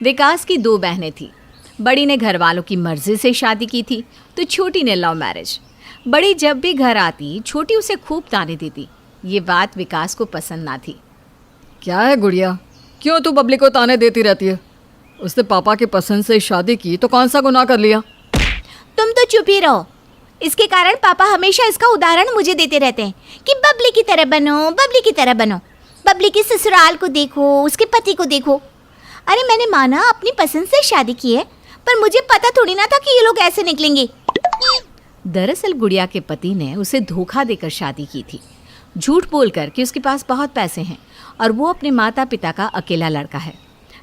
विकास की 2 बहनें थीं। बड़ी ने घर वालों की मर्जी से शादी की थी तो छोटी ने लव मैरिज। बड़ी जब भी घर आती छोटी उसे खूब ताने देती। ये बात विकास को पसंद ना थी। क्या है गुड़िया, क्यों तू बबली को ताने देती रहती है? उसने पापा की पसंद से शादी की तो कौन सा गुनाह कर लिया? तुम तो चुप ही रहो। इसके कारण पापा हमेशा इसका उदाहरण मुझे देते रहते हैं कि बबली की तरह बनो, बबली की तरह बनो। बबली के ससुराल को देखो, उसके पति को देखो। अरे मैंने माना अपनी पसंद से शादी की है, पर मुझे पता थोड़ी ना था कि ये लोग ऐसे निकलेंगे। दरअसल गुड़िया के पति ने उसे धोखा देकर शादी की थी, झूठ बोलकर कि उसके पास बहुत पैसे हैं और वो अपने माता पिता का अकेला लड़का है।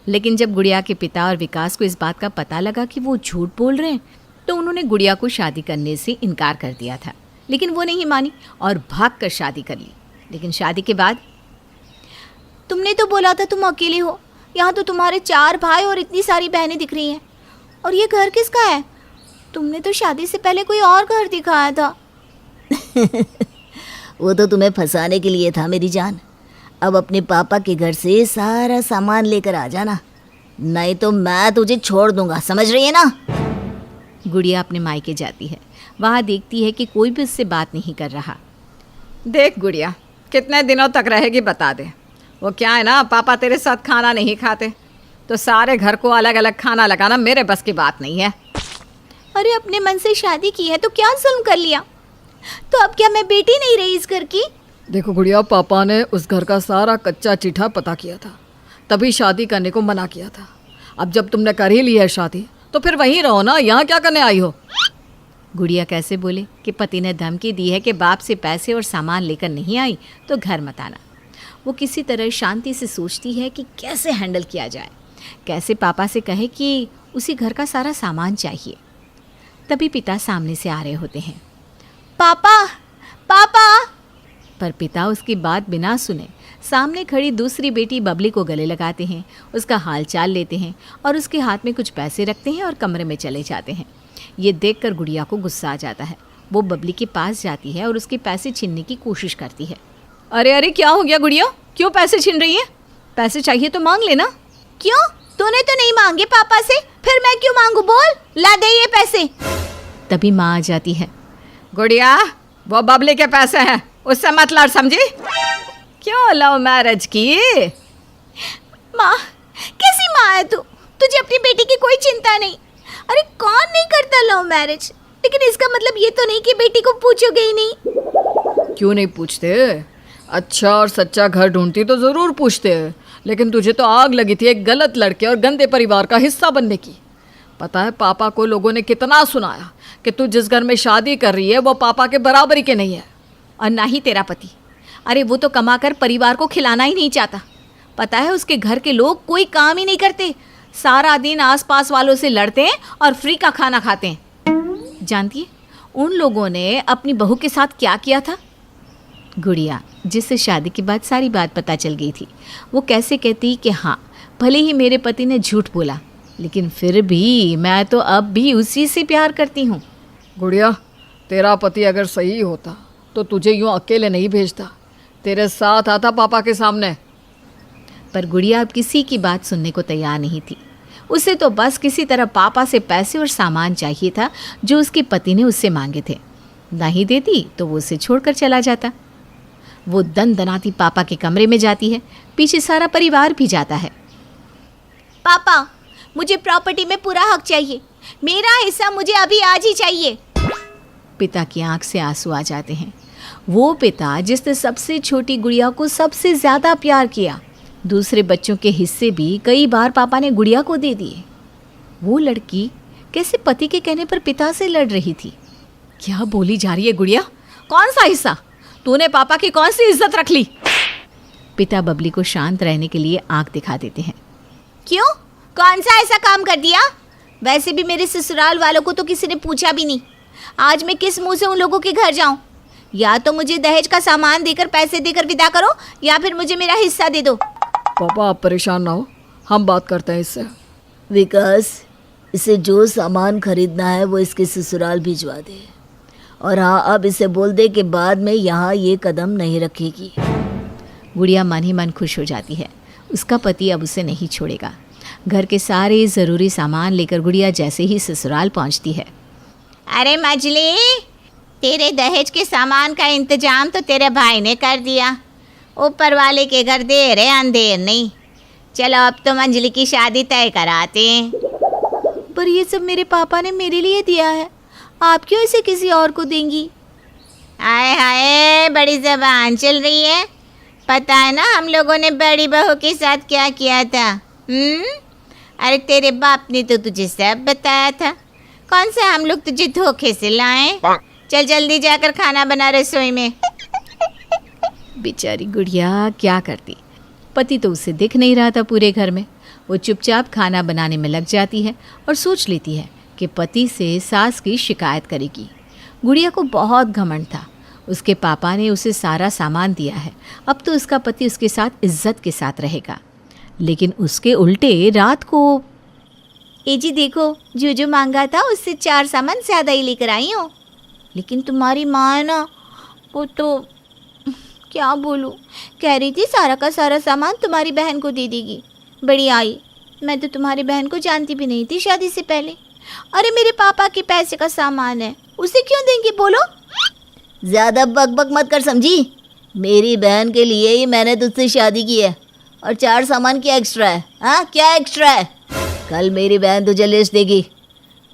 लेकिन जब गुड़िया के पिता और विकास को इस बात का पता लगा कि वो झूठ बोल रहे हैं तो उन्होंने गुड़िया को शादी करने से इनकार कर दिया था। लेकिन वो नहीं मानी और भागकर शादी कर ली। लेकिन शादी के बाद तुमने तो बोला था तुम अकेले हो, यहाँ तो तुम्हारे 4 भाई और इतनी सारी बहनें दिख रही हैं। और ये घर किसका है? तुमने तो शादी से पहले कोई और घर दिखाया था। वो तो तुम्हें फंसाने के लिए था मेरी जान। अब अपने पापा के घर से सारा सामान लेकर आ जाना, नहीं तो मैं तुझे छोड़ दूंगा, समझ रही है ना? गुड़िया अपने मायके जाती है। वहाँ देखती है कि कोई भी उससे बात नहीं कर रहा। देख गुड़िया, कितने दिनों तक रहेगी बता दे। वो क्या है ना, पापा तेरे साथ खाना नहीं खाते तो सारे घर को अलग अलग खाना लगाना मेरे बस की बात नहीं है। अरे अपने मन से शादी की है तो क्या जुल्म कर लिया? तो अब क्या मैं बेटी नहीं रही इस घर की? देखो गुड़िया, पापा ने उस घर का सारा कच्चा चिट्ठा पता किया था, तभी शादी करने को मना किया था। अब जब तुमने कर ही ली है शादी तो फिर वहीं रहो ना, यहाँ क्या करने आई हो? गुड़िया कैसे बोले कि पति ने धमकी दी है कि बाप से पैसे और सामान लेकर नहीं आई तो घर मत आना। वो किसी तरह शांति से सोचती है कि कैसे हैंडल किया जाए, कैसे पापा से कहे कि उसी घर का सारा सामान चाहिए। तभी पिता सामने से आ रहे होते हैं। पापा, पापा! पर पिता उसकी बात बिना सुने सामने खड़ी दूसरी बेटी बबली को गले लगाते हैं, उसका हाल चाल लेते हैं और उसके हाथ में कुछ पैसे रखते हैं और कमरे में चले जाते हैं। ये देखकर गुड़िया को गुस्सा आ जाता है। वो बबली के पास जाती है और उसके पैसे छीनने की कोशिश करती है। अरे अरे, क्या हो गया गुड़िया, क्यों पैसे छीन रही है? पैसे चाहिए तो मांग लेना। क्यों? तूने तो नहीं मांगे पापा से, फिर मैं क्यों मांगू? बोल, ला दे ये पैसे। तभी माँ आ जाती है। गुड़िया, वो बबली के पैसे हैं, उससे मत लड़, समझी? क्यों लव मैरिज की? माँ, कैसी माँ है तू? तुझे अपनी बेटी की कोई चिंता नहीं। अरे कौन नहीं करता लव मैरिज? लेकिन इसका मतलब ये तो नहीं कि बेटी को पूछोगे ही नहीं। क्यों नहीं पूछते? अच्छा और सच्चा घर ढूंढती तो ज़रूर पूछते, लेकिन तुझे तो आग लगी थी एक गलत लड़के और गंदे परिवार का हिस्सा बनने की। पता है पापा को लोगों ने कितना सुनाया कि तू जिस घर में शादी कर रही है वो पापा के बराबरी के नहीं है। और ना ही तेरा पति। अरे वो तो कमाकर परिवार को खिलाना ही नहीं चाहता। पता है उसके घर के लोग कोई काम ही नहीं करते, सारा दिन आसपास वालों से लड़ते हैं और फ्री का खाना खाते हैं। जानती है उन लोगों ने अपनी बहू के साथ क्या किया था? गुड़िया, जिससे शादी के बाद सारी बात पता चल गई थी, वो कैसे कहती कि हाँ भले ही मेरे पति ने झूठ बोला, लेकिन फिर भी मैं तो अब भी उसी से प्यार करती हूँ। गुड़िया, तेरा पति अगर सही होता तो तुझे यूँ अकेले नहीं भेजता, तेरे साथ आता पापा के सामने। पर गुड़िया अब किसी की बात सुनने को तैयार नहीं थी। उसे तो बस किसी तरह पापा से पैसे और सामान चाहिए था जो उसके पति ने उससे मांगे थे। नहीं देती तो वो उसे छोड़कर चला जाता। वो दनाती पापा के कमरे में जाती है, पीछे सारा परिवार भी जाता है। पापा, मुझे प्रॉपर्टी में पूरा हक चाहिए। मेरा हिस्सा मुझे अभी आज ही चाहिए। पिता की आंख से आंसू आ जाते हैं। वो पिता जिसने सबसे छोटी गुड़िया को सबसे ज़्यादा प्यार किया, दूसरे बच्चों के हिस्से भी कई बार पापा ने गुड़िया को दे दिए। वो लड़की कैसे पति के कहने पर पिता से लड़ रही थी? क्या बोली जा रही है गुड़िया? कौन सा हिस्सा? तूने पापा की कौन सी इज्जत रख ली? पिता बबली को शांत रहने के लिए आंख दिखा देते हैं। क्यों? कौन सा ऐसा काम कर दिया? वैसे भी मेरे ससुराल वालों को तो किसी ने पूछा भी नहीं। आज मैं किस मुंह से उन लोगों के घर जाऊं? या तो मुझे दहेज का सामान देकर पैसे देकर विदा करो, या फिर मुझे मेरा हिस्सा दे दो। पापा आप परेशान ना हो, हम बात करते हैं इससे। विकास, इसे जो सामान खरीदना है वो इसके ससुराल भिजवा दे। और हाँ, अब इसे बोल दे कि बाद में यहाँ ये कदम नहीं रखेगी। गुड़िया मन ही मन खुश हो जाती है। उसका पति अब उसे नहीं छोड़ेगा। घर के सारे ज़रूरी सामान लेकर गुड़िया जैसे ही ससुराल पहुंचती है। अरे मजली, तेरे दहेज के सामान का इंतजाम तो तेरे भाई ने कर दिया। ऊपर वाले के घर देर है अंधेर नहीं। चलो अब तो अंजलि की शादी तय कराते हैं। पर ये सब मेरे पापा ने मेरे लिए दिया है, आप क्यों इसे किसी और को देंगी? आए हाय, बड़ी जबान चल रही है। पता है ना हम लोगों ने बड़ी बहू के साथ क्या किया था? अरे तेरे बाप ने तो तुझे सब बताया था। कौन सा हम लोग तुझे धोखे से लाए? चल जल्दी जाकर खाना बना रसोई में। बेचारी गुड़िया क्या करती, पति तो उसे दिख नहीं रहा था पूरे घर में। वो चुपचाप खाना बनाने में लग जाती है और सोच लेती है कि पति से सास की शिकायत करेगी। गुड़िया को बहुत घमंड था। उसके पापा ने उसे सारा सामान दिया है, अब तो उसका पति उसके साथ इज्जत के साथ रहेगा। लेकिन उसके उल्टे रात को ए जी देखो, जो मांगा था उससे 4 सामान ज़्यादा ही लेकर आई हूँ। लेकिन तुम्हारी माँ है ना, वो तो क्या बोलूँ, कह रही थी सारा का सारा सामान तुम्हारी बहन को दे देगी। बड़ी आई, मैं तो तुम्हारी बहन को जानती भी नहीं थी शादी से पहले। अरे मेरे पापा के पैसे का सामान है, उसे क्यों देंगे बोलो? ज्यादा बकबक मत कर समझी। मेरी बहन के लिए ही मैंने तुझसे शादी की है, और 4 सामान क्या एक्स्ट्रा है? हाँ, क्या एक्स्ट्रा है? कल मेरी बहन तुझे लिस्ट देगी,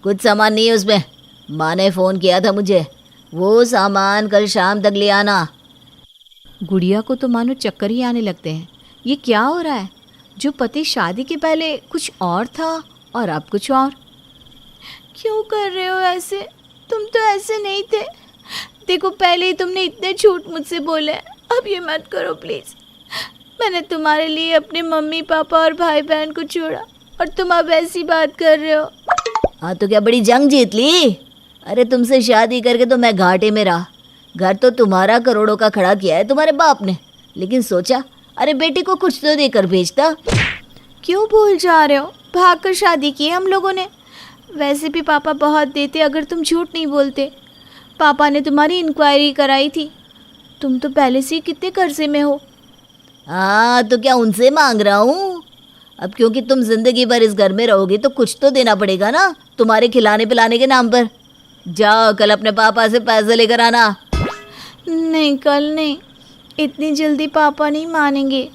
कुछ सामान नहीं है उसमें। माँ ने फ़ोन किया था मुझे, वो सामान कल शाम तक ले आना। गुड़िया को तो मानो चक्कर ही आने लगते हैं। ये क्या हो रहा है? जो पति शादी के पहले कुछ और था और अब कुछ और। क्यों कर रहे हो ऐसे? तुम तो ऐसे नहीं थे। देखो पहले ही तुमने इतने झूठ मुझसे बोले, अब ये मत करो प्लीज़। मैंने तुम्हारे लिए अपने मम्मी पापा और भाई बहन को छोड़ा और तुम अब ऐसी बात कर रहे हो। हाँ तो क्या बड़ी जंग जीत ली? अरे तुमसे शादी करके तो मैं घाटे में रहा। घर तो तुम्हारा करोड़ों का खड़ा किया है तुम्हारे बाप ने, लेकिन सोचा अरे बेटी को कुछ तो देकर भेजता। क्यों भूल जा रहे हो? भाग कर शादी की हम लोगों ने। वैसे भी पापा बहुत देते अगर तुम झूठ नहीं बोलते। पापा ने तुम्हारी इंक्वायरी कराई थी। तुम तो पहले से ही कितने कर्जे में हो। हाँ तो क्या उनसे मांग रहा हूँ? अब क्योंकि तुम जिंदगी भर इस घर में रहोगी तो कुछ तो देना पड़ेगा ना, तुम्हारे खिलाने पिलाने के नाम पर। जाओ कल अपने पापा से पैसे लेकर आना। नहीं कल नहीं, इतनी जल्दी पापा नहीं मानेंगे।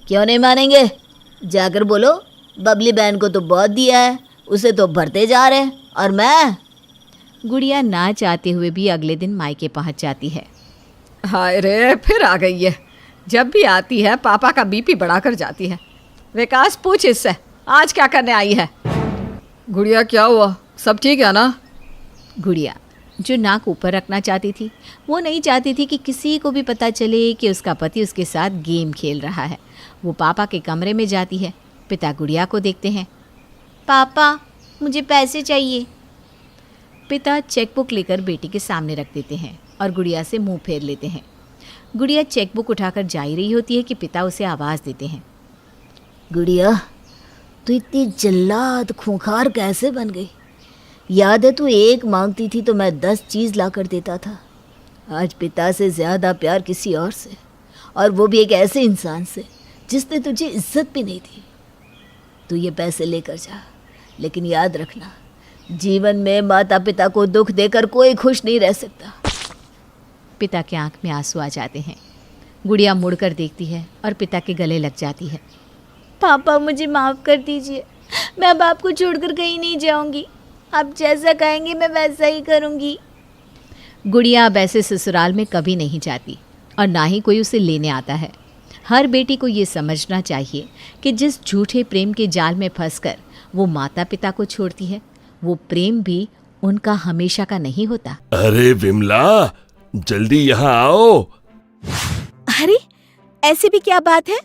क्यों नहीं मानेंगे? जाकर बोलो बबली बहन को तो बहुत दिया है, उसे तो भरते जा रहे हैं, और मैं। गुड़िया ना चाहते हुए भी अगले दिन मायके पहुंच जाती है। हाय रे, फिर आ गई है। जब भी आती है पापा का बीपी बढ़ा कर जाती है। विकास पूछ इससे आज क्या करने आई है। गुड़िया क्या हुआ, सब ठीक है ना? गुड़िया जो नाक ऊपर रखना चाहती थी, वो नहीं चाहती थी कि किसी को भी पता चले कि उसका पति उसके साथ गेम खेल रहा है। वो पापा के कमरे में जाती है। पिता गुड़िया को देखते हैं। पापा मुझे पैसे चाहिए। पिता चेकबुक लेकर बेटी के सामने रख देते हैं और गुड़िया से मुंह फेर लेते हैं। गुड़िया चेकबुक उठाकर जा ही रही होती है कि पिता उसे आवाज़ देते हैं। गुड़िया तू इतनी जल्लाद खूंखार कैसे बन गई? याद है तू 1 मांगती थी तो मैं 10 चीज़ ला कर देता था। आज पिता से ज़्यादा प्यार किसी और से, और वो भी एक ऐसे इंसान से जिसने तुझे इज्जत भी नहीं दी। तू ये पैसे लेकर जा, लेकिन याद रखना जीवन में माता पिता को दुख देकर कोई खुश नहीं रह सकता। पिता के आंख में आंसू आ जाते हैं। गुड़िया मुड़कर देखती है और पिता के गले लग जाती है। पापा मुझे माफ़ कर दीजिए, मैं अब आपको छोड़कर कहीं नहीं जाऊंगी। आप जैसा कहेंगे मैं वैसा ही करूंगी। गुड़िया अब ऐसे ससुराल में कभी नहीं जाती और ना ही कोई उसे लेने आता है। हर बेटी को ये समझना चाहिए कि जिस झूठे प्रेम के जाल में फंसकर वो माता पिता को छोड़ती है, वो प्रेम भी उनका हमेशा का नहीं होता। अरे विमला, जल्दी यहाँ आओ। अरे ऐसी भी क्या बात है?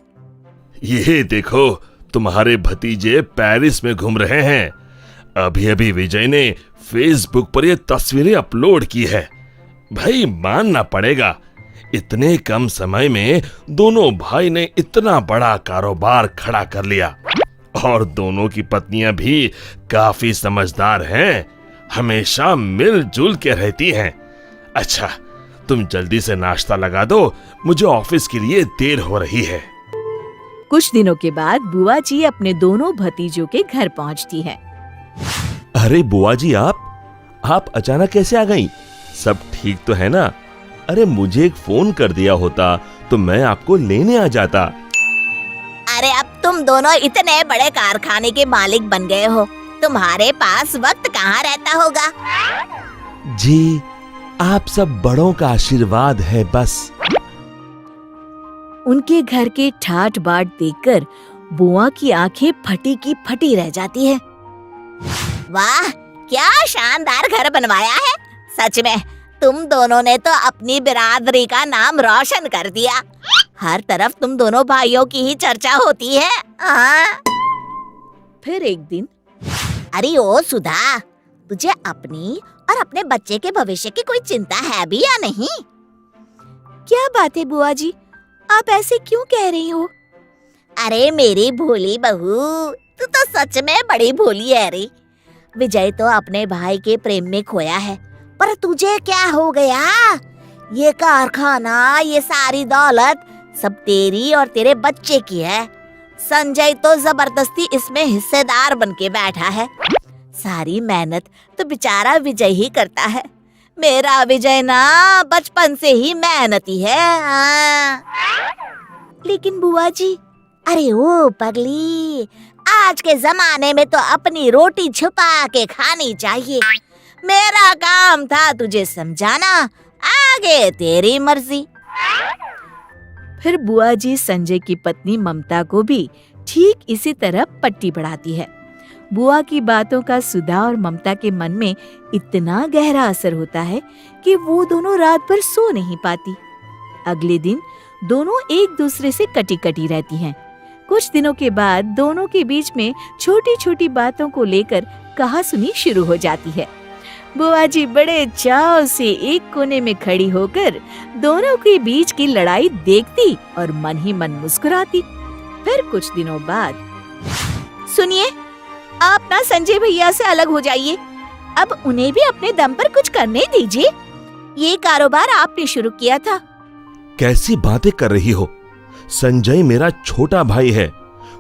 ये देखो, तुम्हारे भतीजे पेरिस में घूम रहे हैं। अभी अभी विजय ने फेसबुक पर ये तस्वीरें अपलोड की है। भाई मानना पड़ेगा, इतने कम समय में दोनों भाई ने इतना बड़ा कारोबार खड़ा कर लिया। और दोनों की पत्नियां भी काफी समझदार हैं, हमेशा मिलजुल के रहती हैं। अच्छा, तुम जल्दी से नाश्ता लगा दो, मुझे ऑफिस के लिए देर हो रही है। कुछ दिनों के बाद बुआ जी अपने दोनों भतीजों के घर पहुंचती है। अरे बुआ जी, आप अचानक कैसे आ गई? सब ठीक तो है ना? अरे मुझे एक फोन कर दिया होता तो मैं आपको लेने आ जाता। अरे अब तुम दोनों इतने बड़े कारखाने के मालिक बन गए हो, तुम्हारे पास वक्त कहाँ रहता होगा। जी, आप सब बड़ों का आशीर्वाद है बस। उनके घर के ठाट बाट देखकर बुआ की आंखें फटी की फटी रह जाती है। वाह, क्या शानदार घर बनवाया है। सच में तुम दोनों ने तो अपनी बिरादरी का नाम रोशन कर दिया। हर तरफ तुम दोनों भाइयों की ही चर्चा होती है। फिर एक दिन, अरे ओ सुधा, तुझे अपनी और अपने बच्चे के भविष्य की कोई चिंता है भी या नहीं? क्या बात है बुआ जी, आप ऐसे क्यों कह रही हो? अरे मेरी भोली बहू, तू तो सच में बड़ी भोली है रे। विजय तो अपने भाई के प्रेम में खोया है, पर तुझे क्या हो गया? ये कारखाना, ये सारी दौलत सब तेरी और तेरे बच्चे की है। संजय तो जबरदस्ती इसमें हिस्सेदार बनके बैठा है। सारी मेहनत तो बेचारा विजय ही करता है। मेरा विजय ना बचपन से ही मेहनती है। लेकिन बुआ जी, अरे ओ पगली, आज के जमाने में तो अपनी रोटी छुपा के खानी चाहिए। मेरा काम था तुझे समझाना, आगे तेरी मर्जी। फिर बुआ जी संजय की पत्नी ममता को भी ठीक इसी तरह पट्टी पढ़ाती है। बुआ की बातों का सुधा और ममता के मन में इतना गहरा असर होता है कि वो दोनों रात भर सो नहीं पाती। अगले दिन दोनों एक दूसरे से कटी कटी रहती हैं। कुछ दिनों के बाद दोनों के बीच में छोटी छोटी बातों को लेकर कहासुनी शुरू हो जाती है। बुआ जी बड़े चाव से एक कोने में खड़ी होकर दोनों के बीच की लड़ाई देखती और मन ही मन मुस्कुराती। फिर कुछ दिनों बाद, सुनिए, आप ना संजय भैया से अलग हो जाइए। अब उन्हें भी अपने दम पर कुछ करने दीजिए। ये कारोबार आपने शुरू किया था। कैसी बातें कर रही हो? संजय मेरा छोटा भाई है,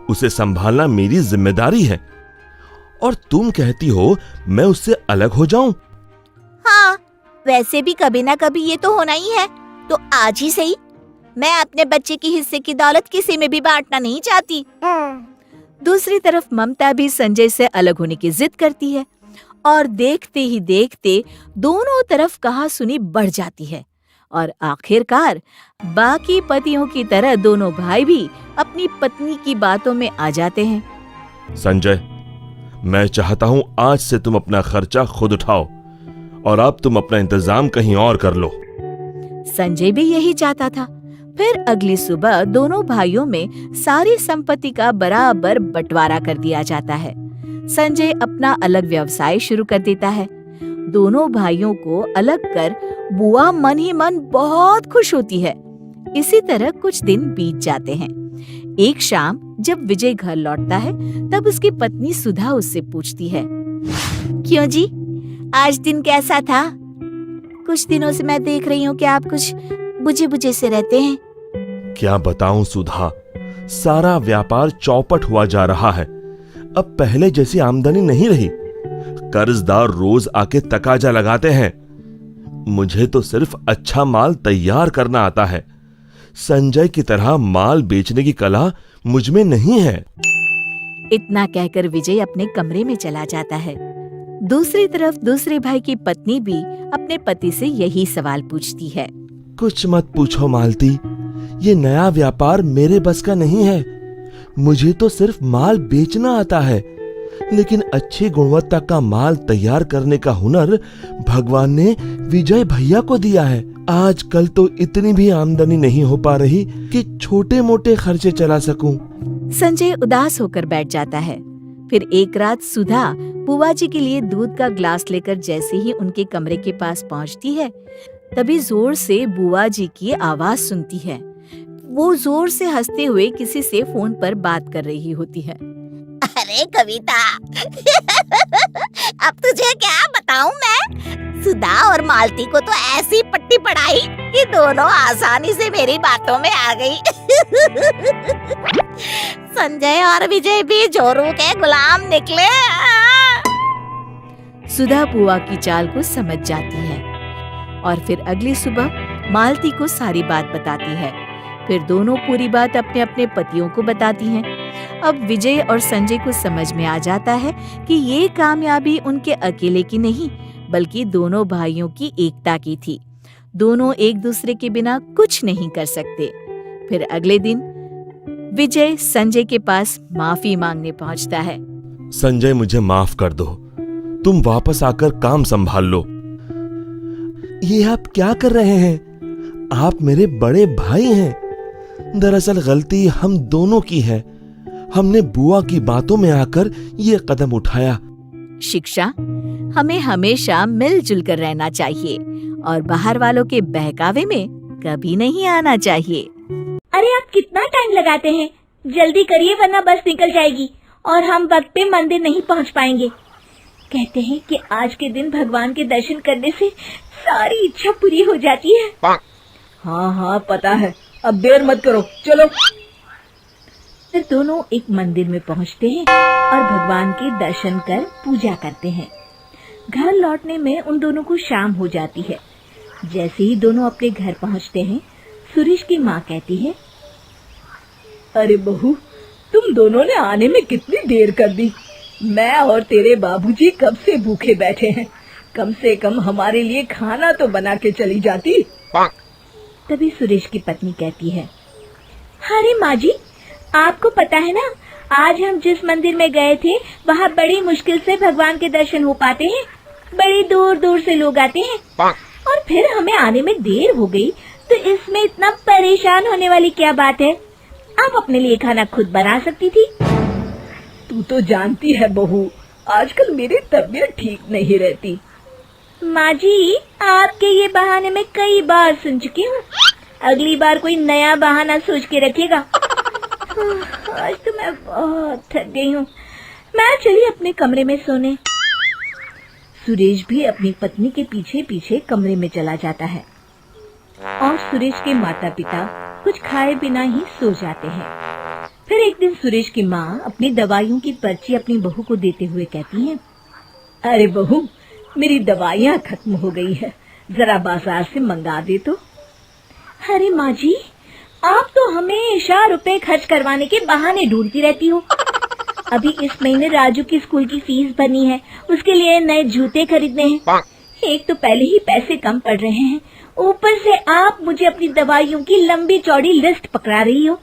उसे संभालना मेरी जिम्मेदारी है। और तुम कहती हो मैं उससे अलग हो जाऊं? हाँ, वैसे भी कभी ना कभी ये तो होना ही है, तो आज ही सही। मैं अपने बच्चे की हिस्से की दौलत किसी में भी बांटना नहीं चाहती। दूसरी तरफ ममता भी संजय से अलग होने की जिद करती है और देखते ही देखते दोनों तरफ कहासुनी बढ़ जाती है और आखिरकार बाकी पतियों की तरह दोनों भाई भी अपनी पत्नी की बातों में आ जाते हैं। संजय, मैं चाहता हूं आज से तुम अपना खर्चा खुद उठाओ और अब तुम अपना इंतजाम कहीं और कर लो। संजय भी यही चाहता था। फिर अगली सुबह दोनों भाइयों में सारी संपत्ति का बराबर बंटवारा कर दिया जाता है। संजय अपना अलग व्यवसाय शुरू कर देता है। दोनों भाइयों को अलग कर बुआ मन ही मन बहुत खुश होती है। इसी तरह कुछ दिन बीत जाते हैं। एक शाम जब विजय घर लौटता है तब उसकी पत्नी सुधा उससे पूछती है, क्यों जी, आज दिन कैसा था? कुछ दिनों से मैं देख रही हूँ कि आप कुछ बुझे बुझे से रहते हैं। क्या बताऊं सुधा, सारा व्यापार चौपट हुआ जा रहा है। अब पहले जैसी आमदनी नहीं रही। कर्जदार रोज आके तकाजा लगाते हैं। मुझे तो सिर्फ अच्छा माल तैयार करना आता है। संजय की तरह माल बेचने की कला मुझ में नहीं है। इतना कहकर विजय अपने कमरे में चला जाता है। दूसरी तरफ दूसरे भाई की पत्नी भी अपने पति से यही सवाल पूछती है। कुछ मत पूछो मालती, ये नया व्यापार मेरे बस का नहीं है। मुझे तो सिर्फ माल बेचना आता है, लेकिन अच्छी गुणवत्ता का माल तैयार करने का हुनर भगवान ने विजय भैया को दिया है। आजकल तो इतनी भी आमदनी नहीं हो पा रही कि छोटे मोटे खर्चे चला सकूं। संजय उदास होकर बैठ जाता है। फिर एक रात सुधा बुआ जी के लिए दूध का ग्लास लेकर जैसे ही उनके कमरे के पास पहुंचती है, तभी जोर से बुआ जी की आवाज सुनती है। वो जोर से हंसते हुए किसी से फोन पर बात कर रही होती है। अरे कविता, अब तुझे क्या बताऊं मैं? सुधा और मालती को तो ऐसी पट्टी पढ़ाई कि दोनों आसानी से मेरी बातों में आ गई। संजय और विजय भी जोरू के गुलाम निकले। सुधा बुआ की चाल को समझ जाती है और फिर अगली सुबह मालती को सारी बात बताती है। फिर दोनों पूरी बात अपने अपने पतियों को बताती हैं। अब विजय और संजय को समझ में आ जाता है कि ये कामयाबी उनके अकेले की नहीं बल्कि दोनों भाइयों की एकता की थी। दोनों एक दूसरे के बिना कुछ नहीं कर सकते। फिर अगले दिन विजय संजय के पास माफी मांगने पहुंचता है। संजय, मुझे माफ कर दो। तुम वापस आकर काम संभाल लो। ये आप क्या कर रहे हैं? आप मेरे बड़े भाई हैं। दरअसल गलती हम दोनों की है। हमने बुआ की बातों में आकर ये कदम उठाया। शिक्षा, हमें हमेशा मिलजुल कर रहना चाहिए और बाहर वालों के बहकावे में कभी नहीं आना चाहिए। अरे आप कितना टाइम लगाते हैं? जल्दी करिए वरना बस निकल जाएगी और हम वक्त पे मंदिर नहीं पहुंच पाएंगे। कहते हैं कि आज के दिन भगवान के दर्शन करने से सारी इच्छा पूरी हो जाती है। हाँ हाँ पता है, अब देर मत करो, चलो। फिर दोनों एक मंदिर में पहुंचते हैं और भगवान के दर्शन कर पूजा करते हैं। घर लौटने में उन दोनों को शाम हो जाती है। जैसे ही दोनों अपने घर पहुंचते हैं, सुरेश की माँ कहती है, अरे बहू, तुम दोनों ने आने में कितनी देर कर दी। मैं और तेरे बाबूजी कब से भूखे बैठे हैं। कम से कम हमारे लिए खाना तो बना के चली जाती। तभी सुरेश की पत्नी कहती है, अरे माँ जी, आपको पता है ना, आज हम जिस मंदिर में गए थे वहाँ बड़ी मुश्किल से भगवान के दर्शन हो पाते हैं। बड़ी दूर दूर से लोग आते हैं और फिर हमें आने में देर हो गई, तो इसमें इतना परेशान होने वाली क्या बात है? आप अपने लिए खाना खुद बना सकती थी। तू तो जानती है बहू, आजकल मेरी तबीयत ठीक नहीं रहती। माँ जी, आपके ये बहाने मैं कई बार सुन चुकी हूँ। अगली बार कोई नया बहाना सोच के रखिएगा। आज तो मैं बहुत थक गई हूँ। मैं चलिए अपने कमरे में सोने। सुरेश भी अपनी पत्नी के पीछे पीछे कमरे में चला जाता है और सुरेश के माता पिता कुछ खाए बिना ही सो जाते हैं। फिर एक दिन सुरेश की माँ अपनी दवाइयों की पर्ची अपनी बहू को देते हुए कहती है, अरे बहू, मेरी दवाइयाँ खत्म हो गई है, जरा बाजार से मंगा दे तो। अरे माँ जी, आप तो हमेशा रुपए खर्च करवाने के बहाने ढूंढती रहती हो। अभी इस महीने राजू की स्कूल की फीस भरनी है, उसके लिए नए जूते खरीदने हैं। एक तो पहले ही पैसे कम पड़ रहे हैं, ऊपर से आप मुझे अपनी दवाइयों की लंबी चौड़ी लिस्ट पकड़ा रही हो।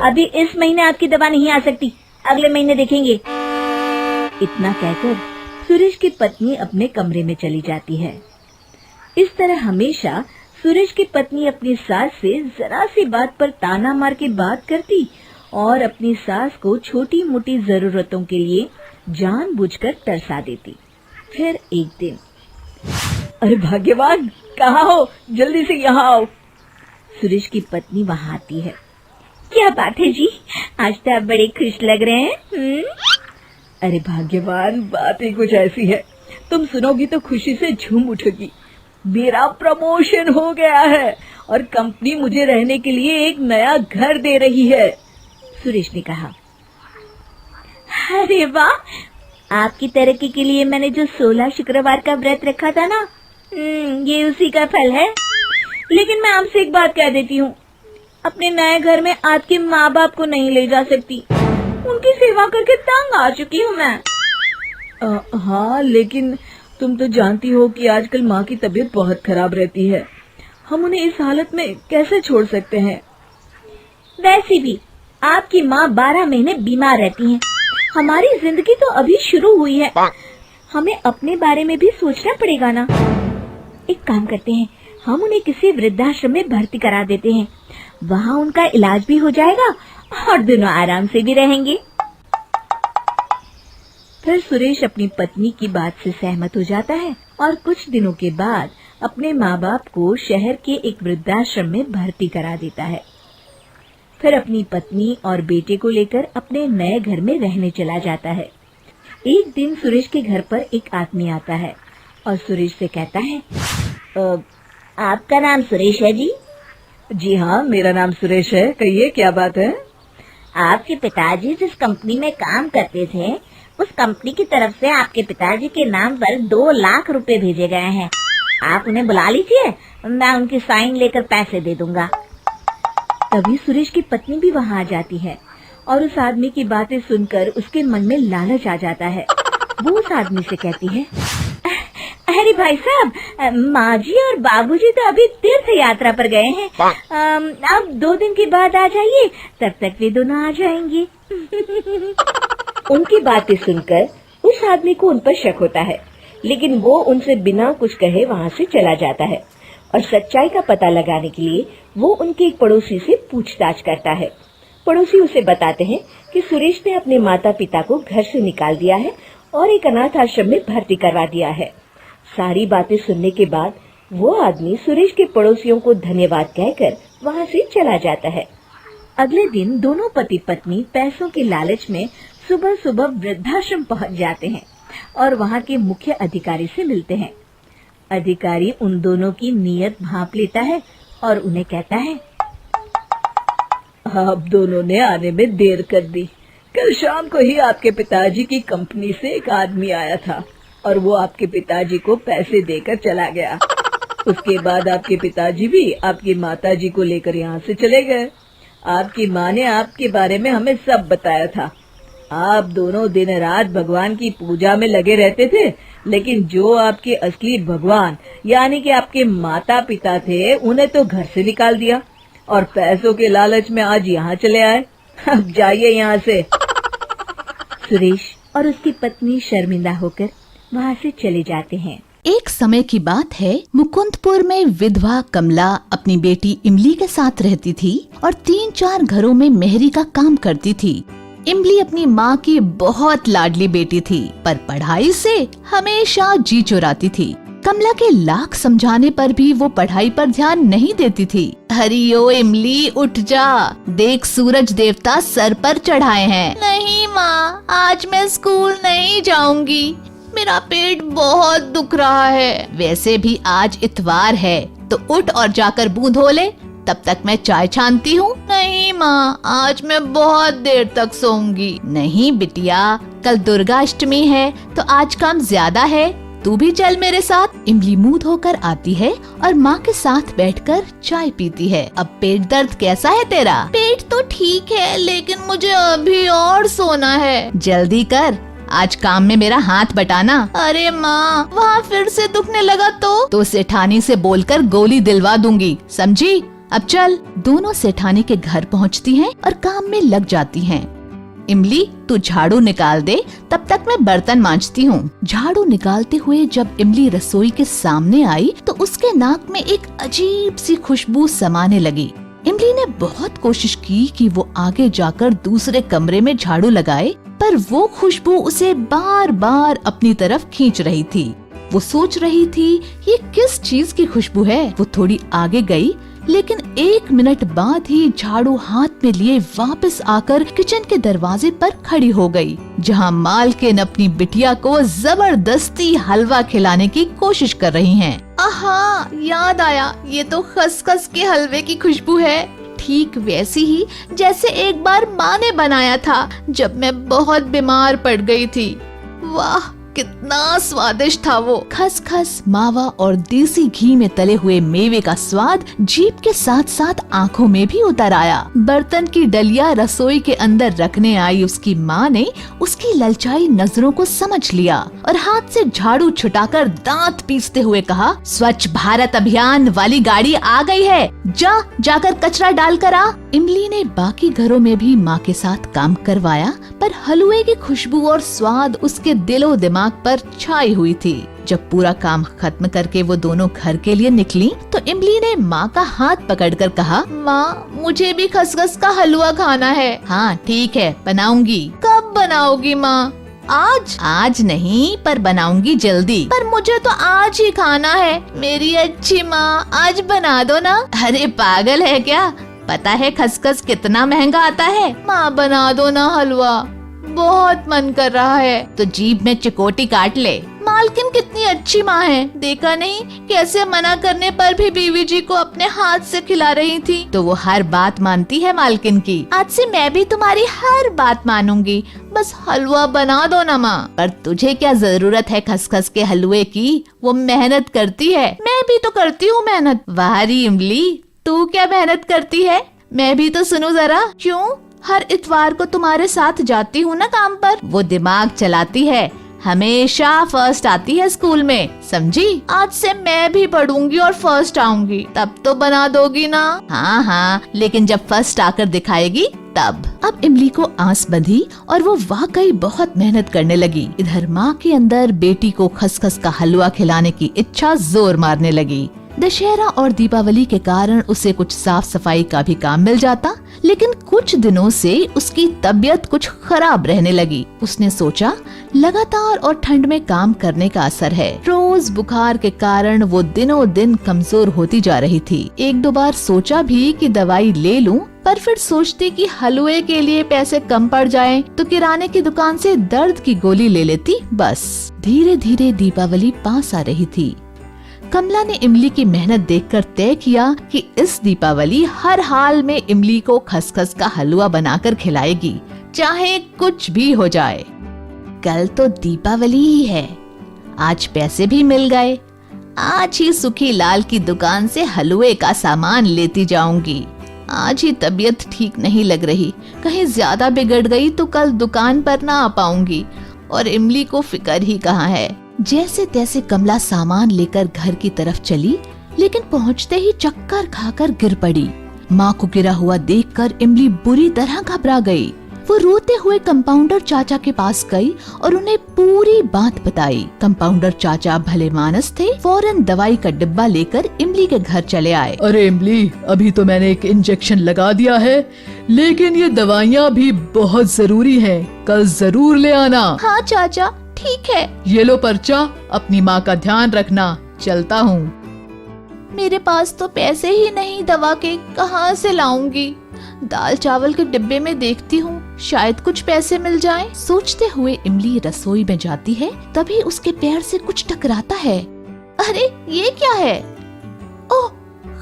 अभी इस महीने आपकी दवा नहीं आ सकती, अगले महीने देखेंगे। इतना कहकर सुरेश की पत्नी अपने कमरे में चली जाती है। इस तरह हमेशा सुरेश की पत्नी अपनी सास से जरा सी बात पर ताना मार के बात करती और अपनी सास को छोटी मोटी जरूरतों के लिए जानबूझकर तरसा देती। फिर एक दिन, अरे भाग्यवान, कहाँ हो? जल्दी से यहाँ आओ। सुरेश की पत्नी वहाँ आती है। क्या बात है जी, आज तो आप बड़े खुश लग रहे हैं। अरे भाग्यवान, बात ही कुछ ऐसी है, तुम सुनोगी तो खुशी से झूम उठोगी। मेरा प्रमोशन हो गया है और कंपनी मुझे रहने के लिए एक नया घर दे रही है। सुरेश ने कहा, अरे वाह, आपकी तरक्की के लिए मैंने जो 16 शुक्रवार का व्रत रखा था ना, ये उसी का फल है। लेकिन मैं आपसे एक बात कह देती हूँ, अपने नए घर में आपके माँ बाप को नहीं ले जा सकती। उनकी सेवा करके तंग आ चुकी हूँ मैं। हाँ, लेकिन तुम तो जानती हो कि आजकल माँ की तबीयत बहुत खराब रहती है। हम उन्हें इस हालत में कैसे छोड़ सकते हैं? वैसे भी आपकी माँ 12 महीने बीमार रहती हैं। हमारी जिंदगी तो अभी शुरू हुई है, हमें अपने बारे में भी सोचना पड़ेगा ना। एक काम करते हैं, हम उन्हें किसी वृद्धाश्रम में भर्ती करा देते हैं। वहाँ उनका इलाज भी हो जाएगा और दोनों आराम से भी रहेंगे। फिर सुरेश अपनी पत्नी की बात से सहमत हो जाता है और कुछ दिनों के बाद अपने माँ बाप को शहर के एक वृद्धाश्रम में भर्ती करा देता है। फिर अपनी पत्नी और बेटे को लेकर अपने नए घर में रहने चला जाता है। एक दिन सुरेश के घर पर एक आदमी आता है और सुरेश से कहता है, आपका नाम सुरेश है जी? जी हाँ, मेरा नाम सुरेश है। कहिए क्या बात है? आपके पिताजी जिस कंपनी में काम करते थे, उस कंपनी की तरफ से आपके पिताजी के नाम पर 2 लाख रुपए भेजे गए हैं। आप उन्हें बुला लीजिए, मैं उनकी साइन लेकर पैसे दे दूंगा। तभी सुरेश की पत्नी भी वहाँ आ जाती है और उस आदमी की बातें सुनकर उसके मन में लालच आ जाता है। वो उस आदमी से कहती है, अरे भाई साहब, माँ जी और बाबूजी तो अभी तीर्थ यात्रा पर गए हैं। आप 2 दिन के बाद आ जाइए, तब तक वे दोनों आ जाएंगे। उनकी बातें सुनकर उस आदमी को उन पर शक होता है, लेकिन वो उनसे बिना कुछ कहे वहाँ से चला जाता है और सच्चाई का पता लगाने के लिए वो उनके एक पड़ोसी से पूछताछ करता है। पड़ोसी उसे बताते हैं कि सुरेश ने अपने माता पिता को घर से निकाल दिया है और एक अनाथ आश्रम में भर्ती करवा दिया है। सारी बातें सुनने के बाद वो आदमी सुरेश के पड़ोसियों को धन्यवाद कहकर वहाँ से चला जाता है। अगले दिन दोनों पति पत्नी पैसों के लालच में सुबह सुबह वृद्धाश्रम पहुँच जाते हैं और वहाँ के मुख्य अधिकारी से मिलते हैं। अधिकारी उन दोनों की नीयत भांप लेता है और उन्हें कहता है, आप दोनों ने आने में देर कर दी। कल शाम को ही आपके पिताजी की कंपनी से एक आदमी आया था और वो आपके पिताजी को पैसे देकर चला गया। उसके बाद आपके पिताजी भी आपकी माताजी को लेकर यहाँ से चले गए। आपकी माँ ने आपके बारे में हमें सब बताया था। आप दोनों दिन रात भगवान की पूजा में लगे रहते थे, लेकिन जो आपके असली भगवान यानी कि आपके माता पिता थे, उन्हें तो घर से निकाल दिया और पैसों के लालच में आज यहाँ चले आए। अब जाइए यहाँ से। सुरेश और उसकी पत्नी शर्मिंदा होकर वहाँ से चले जाते हैं। एक समय की बात है, मुकुंदपुर में विधवा कमला अपनी बेटी इमली के साथ रहती थी और 3-4 घरों में मेहरी का काम करती थी। इमली अपनी माँ की बहुत लाडली बेटी थी, पर पढ़ाई से हमेशा जी चुराती थी। कमला के लाख समझाने पर भी वो पढ़ाई पर ध्यान नहीं देती थी। हरियो इमली, उठ जा, देख सूरज देवता सर पर चढ़ाए हैं। नहीं माँ, आज मैं स्कूल नहीं जाऊंगी, मेरा पेट बहुत दुख रहा है। वैसे भी आज इतवार है, तो उठ और जाकर मुंह धो ले, तब तक मैं चाय छानती हूँ। नहीं माँ, आज मैं बहुत देर तक सोऊंगी। नहीं बिटिया, कल दुर्गा अष्टमी है तो आज काम ज्यादा है, तू भी चल मेरे साथ। इमली मुंह धोकर आती है और माँ के साथ बैठकर चाय पीती है। अब पेट दर्द कैसा है तेरा? पेट तो ठीक है, लेकिन मुझे अभी और सोना है। जल्दी कर, आज काम में मेरा हाथ बटाना। अरे माँ, वहाँ फिर से दुखने लगा तो सेठानी से बोलकर गोली दिलवा दूंगी, समझी? अब चल। दोनों सेठानी के घर पहुँचती हैं और काम में लग जाती हैं। इमली, तू झाड़ू निकाल दे, तब तक मैं बर्तन मांजती हूँ। झाड़ू निकालते हुए जब इमली रसोई के सामने आई तो उसके नाक में एक अजीब सी खुशबू समाने लगी। इमली ने बहुत कोशिश की कि वो आगे जाकर दूसरे कमरे में झाड़ू लगाए, पर वो खुशबू उसे बार बार अपनी तरफ खींच रही थी। वो सोच रही थी ये किस चीज की खुशबू है। वो थोड़ी आगे गई, लेकिन 1 मिनट बाद ही झाड़ू हाथ में लिए वापस आकर किचन के दरवाजे पर खड़ी हो गई, जहां मालकिन अपनी बिटिया को जबरदस्ती हलवा खिलाने की कोशिश कर रही हैं। आहा, याद आया, ये तो खसखस के हलवे की खुशबू है, ठीक वैसी ही जैसे एक बार माँ ने बनाया था जब मैं बहुत बीमार पड़ गई थी। वाह, कितना स्वादिष्ट था वो। खसखस, मावा और देसी घी में तले हुए मेवे का स्वाद जीभ के साथ साथ आँखों में भी उतर आया। बर्तन की डलिया रसोई के अंदर रखने आई उसकी माँ ने उसकी ललचाई नजरों को समझ लिया और हाथ से झाड़ू छुटाकर दांत पीसते हुए कहा, स्वच्छ भारत अभियान वाली गाड़ी आ गई है, जाकर कचरा डाल कर आ। इमली ने बाकी घरों में भी माँ के साथ काम करवाया, पर हलवे की खुशबू और स्वाद उसके दिलो दिमाग पर छाई हुई थी। जब पूरा काम खत्म करके वो दोनों घर के लिए निकली तो इमली ने माँ का हाथ पकड़कर कहा, माँ, मुझे भी खसखस का हलवा खाना है। हाँ ठीक है, बनाऊंगी। कब बनाओगी माँ? आज नहीं, पर बनाऊंगी जल्दी। पर मुझे तो आज ही खाना है। मेरी अच्छी माँ, आज बना दो ना। अरे पागल है क्या? पता है खसखस कितना महंगा आता है। माँ बना दो ना हलवा, बहुत मन कर रहा है। तो जीभ में चिकोटी काट ले। माँ मालकिन कितनी अच्छी माँ है, देखा नहीं कैसे मना करने पर भी बीवी जी को अपने हाथ से खिला रही थी। तो वो हर बात मानती है मालकिन की। आज से मैं भी तुम्हारी हर बात मानूंगी, बस हलवा बना दो ना माँ। पर तुझे क्या जरूरत है खसखस के हलवे की, वो मेहनत करती है, मैं भी तो करती हूँ मेहनत। वाह री इमली, तू क्या मेहनत करती है, मैं भी तो सुनूं जरा। क्यों, हर इतवार को तुम्हारे साथ जाती हूँ ना काम पर, वो दिमाग चलाती है, हमेशा फर्स्ट आती है स्कूल में, समझी। आज से मैं भी पढ़ूंगी और फर्स्ट आऊंगी, तब तो बना दोगी ना। हाँ हाँ, लेकिन जब फर्स्ट आकर दिखाएगी तब। अब इमली को आस बंधी और वो वाकई बहुत मेहनत करने लगी। इधर माँ के अंदर बेटी को खसखस का हलवा खिलाने की इच्छा जोर मारने लगी। दशहरा और दीपावली के कारण उसे कुछ साफ सफाई का भी काम मिल जाता, लेकिन कुछ दिनों से उसकी तबीयत कुछ खराब रहने लगी। उसने सोचा लगातार और ठंड में काम करने का असर है। रोज बुखार के कारण वो दिनों दिन कमजोर होती जा रही थी। एक दो बार सोचा भी कि दवाई ले लूं, पर फिर सोचती कि हलवे के लिए पैसे कम पड़ जाएं, तो किराने की दुकान से दर्द की गोली ले लेती बस। धीरे धीरे दीपावली पास आ रही थी। कमला ने इमली की मेहनत देखकर तय किया कि इस दीपावली हर हाल में इमली को खसखस का हलवा बनाकर खिलाएगी, चाहे कुछ भी हो जाए। कल तो दीपावली ही है, आज पैसे भी मिल गए, आज ही सुखी लाल की दुकान से हलवे का सामान लेती जाऊंगी। आज ही तबीयत ठीक नहीं लग रही, कहीं ज्यादा बिगड़ गई तो कल दुकान पर ना आ पाऊंगी, और इमली को फिक्र ही कहाँ है। जैसे तैसे कमला सामान लेकर घर की तरफ चली, लेकिन पहुंचते ही चक्कर खाकर गिर पड़ी। माँ को गिरा हुआ देखकर इमली बुरी तरह घबरा गई। वो रोते हुए कंपाउंडर चाचा के पास गई और उन्हें पूरी बात बताई। कंपाउंडर चाचा भले मानस थे, फौरन दवाई का डिब्बा लेकर इमली के घर चले आए। अरे इमली, अभी तो मैंने एक इंजेक्शन लगा दिया है, लेकिन ये दवाइयाँ भी बहुत जरूरी हैं, कल जरूर ले आना। हाँ चाचा, ठीक है। ये लो पर्चा, अपनी माँ का ध्यान रखना, चलता हूँ। मेरे पास तो पैसे ही नहीं दवा के, कहाँ से लाऊंगी। दाल चावल के डिब्बे में देखती हूँ, शायद कुछ पैसे मिल जाएं। सोचते हुए इमली रसोई में जाती है, तभी उसके पैर से कुछ टकराता है। अरे ये क्या है? ओह,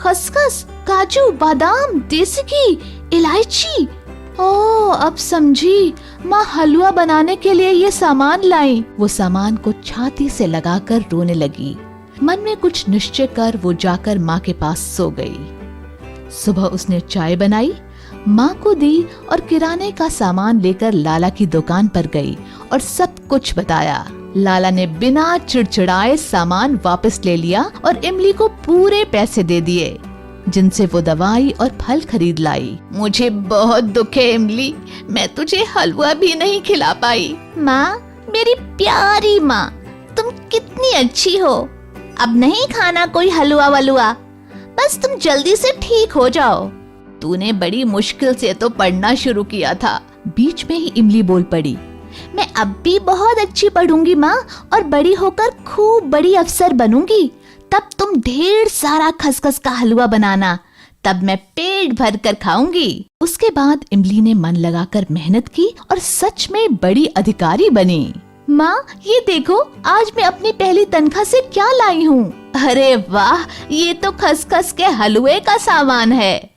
खसखस, काजू, बादाम, देसी घी, इलायची। ओह, अब समझी, माँ हलवा बनाने के लिए ये सामान लाई। वो सामान को छाती से लगाकर रोने लगी। मन में कुछ निश्चय कर वो जाकर माँ के पास सो गई। सुबह उसने चाय बनाई, माँ को दी और किराने का सामान लेकर लाला की दुकान पर गई और सब कुछ बताया। लाला ने बिना चिड़चिड़ाए सामान वापस ले लिया और इमली को पूरे पैसे दे दिए, जिनसे वो दवाई और फल खरीद लाई। मुझे बहुत दुख है इमली, मैं तुझे हलवा भी नहीं खिला पाई। माँ, मेरी प्यारी माँ, तुम कितनी अच्छी हो। अब नहीं खाना कोई हलवा वलुआ, बस तुम जल्दी से ठीक हो जाओ। तूने बड़ी मुश्किल से तो पढ़ना शुरू किया था। बीच में ही इमली बोल पड़ी। मैं अब भी बहुत अच्छी पढ़ूंगी माँ, और बड़ी होकर खूब बड़ी अफसर बनूंगी। तब तुम ढेर सारा खसखस का हलवा बनाना, तब मैं पेट भर कर खाऊंगी। उसके बाद इमली ने मन लगाकर मेहनत की और सच में बड़ी अधिकारी बनी। माँ, ये देखो, आज मैं अपनी पहली तनख्वाह से क्या लाई हूँ। अरे वाह, ये तो खसखस के हलवे का सामान है।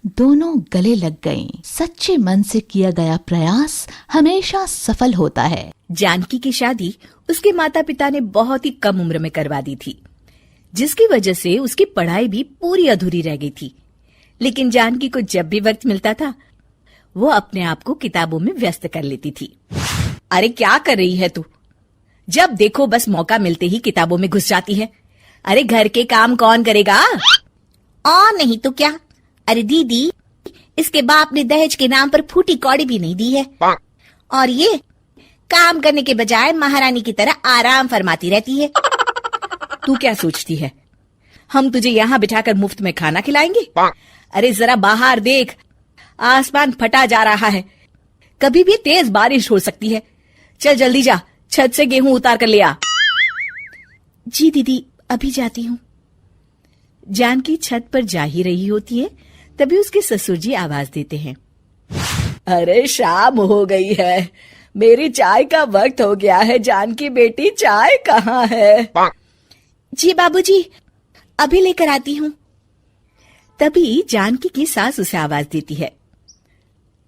दोनों गले लग गईं। सच्चे मन से किया गया प्रयास हमेशा सफल होता है। जानकी की शादी उसके माता पिता ने बहुत ही कम उम्र में करवा दी थी, जिसकी वजह से उसकी पढ़ाई भी पूरी अधूरी रह गई थी। लेकिन जानकी को जब भी वक्त मिलता था, वो अपने आप को किताबों में व्यस्त कर लेती थी। अरे क्या कर रही है तू? जब देखो बस मौका मिलते ही किताबों में घुस जाती है। अरे घर के काम कौन करेगा? और नहीं तो क्या। अरे दीदी, इसके बाप ने दहेज के नाम पर फूटी कौड़ी भी नहीं दी है, और ये काम करने के बजाय महारानी की तरह आराम फरमाती रहती है। तू क्या सोचती है, हम तुझे यहाँ बिठाकर मुफ्त में खाना खिलाएंगे? अरे जरा बाहर देख, आसमान फटा जा रहा है, कभी भी तेज बारिश हो सकती है। चल जल्दी जा, छत से गेहूं उतार कर ले आ। जी दीदी, अभी जाती हूँ। जानकी छत पर जा ही रही होती है, तभी उसके ससुर जी आवाज देते हैं। अरे शाम हो गई है, मेरी चाय का वक्त हो गया है। जानकी बेटी, चाय कहाँ है? जी बाबूजी, अभी लेकर आती हूँ। तभी जानकी की सास उसे आवाज देती है।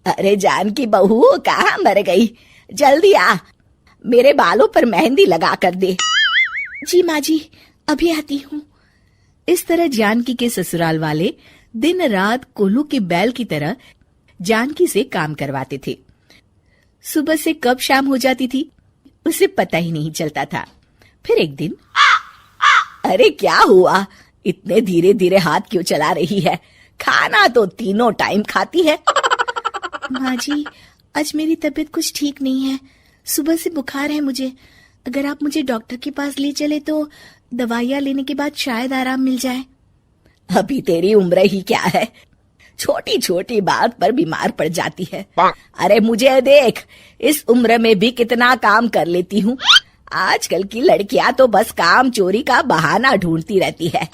अरे जानकी बहू, कहाँ मर गई? जल्दी आ, मेरे बालों पर मेहंदी लगा कर दे। जी माँ जी, अभी आती हूँ। इस तरह जानकी के ससुराल वाले दिन रात कोल्हू के बैल की तरह जानकी से काम करवाते थे। सुबह से कब शाम हो जाती थी उसे पता ही नहीं चलता था। फिर एक दिन, अरे क्या हुआ? इतने धीरे धीरे हाथ क्यों चला रही है? खाना तो तीनों टाइम खाती है। माँ जी, आज मेरी तबीयत कुछ ठीक नहीं है। सुबह से बुखार है मुझे। अगर आप मुझे डॉक्टर के पास ले चले तो दवाइयाँ लेने के बाद शायद आराम मिल जाए। अभी तेरी उम्र ही क्या है, छोटी छोटी बात पर बीमार पड़ जाती है। अरे मुझे देख, इस उम्र में भी कितना काम कर लेती हूँ। आजकल की लड़कियां तो बस काम चोरी का बहाना ढूंढती रहती है।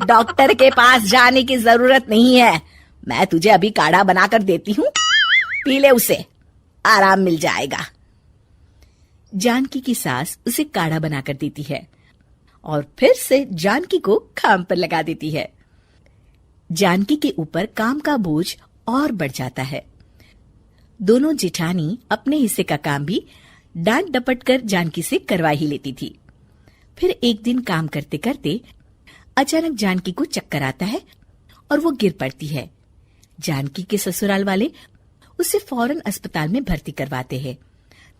डॉक्टर के पास जाने की जरूरत नहीं है। मैं तुझे अभी काढ़ा बनाकर देती हूँ, पी ले उसे, आराम मिल जाएगा। जानकी की सास उसे काढ़ा बनाकर देती है और फिर से जानकी को काम पर लगा देती है। जानकी के ऊपर काम का बोझ और बढ़ जाता है। दोनों जेठानी अपने हिस्से का काम भी डांट डपट कर जानकी से करवा ही लेती थी। फिर एक दिन काम करते करते अचानक जानकी को चक्कर आता है और वो गिर पड़ती है। जानकी के ससुराल वाले उसे फौरन अस्पताल में भर्ती करवाते हैं।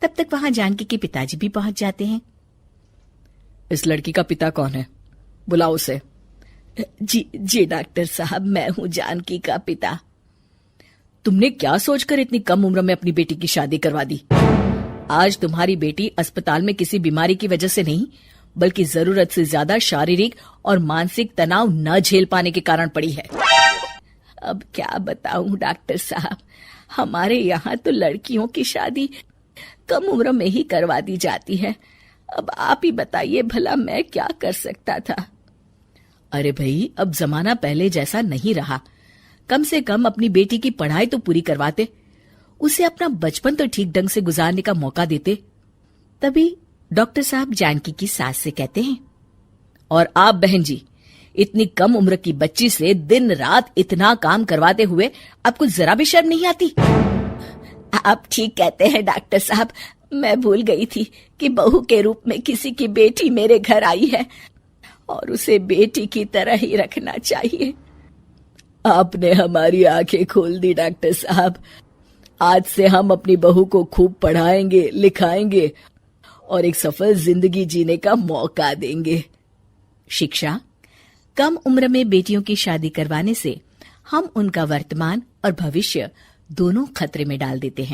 तब तक वहां जानकी के पिताजी भी पहुंच जाते हैं। इस लड़की का पिता कौन है? बुलाओ उसे। जी डॉक्टर साहब, मैं हूँ जानकी का पिता। तुमने क्या सोचकर इतनी कम उम्र में अपनी बेटी की शादी करवा दी? आज तुम्हारी बेटी अस्पताल में किसी बीमारी की वजह से नहीं, बल्कि जरूरत से ज्यादा शारीरिक और मानसिक तनाव न झेल पाने के कारण पड़ी है। अब क्या बताऊं डॉक्टर साहब, हमारे यहाँ तो लड़कियों की शादी कम उम्र में ही करवा दी जाती है। अब आप ही बताइए भला मैं क्या कर सकता था। अरे भाई, अब जमाना पहले जैसा नहीं रहा। कम से कम अपनी बेटी की पढ़ाई तो पूरी करवाते, उसे अपना बचपन तो ठीक ढंग से गुजारने का मौका देते। तभी डॉक्टर साहब जानकी की सास से कहते हैं, और आप बहन जी, इतनी कम उम्र की बच्ची से दिन रात इतना काम करवाते हुए आपको जरा भी शर्म नहीं आती? आप ठीक कहते हैं डॉक्टर साहब, मैं भूल गई थी कि बहू के रूप में किसी की बेटी मेरे घर आई है और उसे बेटी की तरह ही रखना चाहिए। आपने हमारी आंखें खोल दी डॉक्टर साहब। आज से हम अपनी बहू को खूब पढ़ाएंगे, लिखाएंगे और एक सफल जिंदगी जीने का मौका देंगे। शिक्षा, कम उम्र में बेटियों की शादी करवाने से हम उनका वर्तमान और भविष्य दोनों खतरे में डाल देते हैं।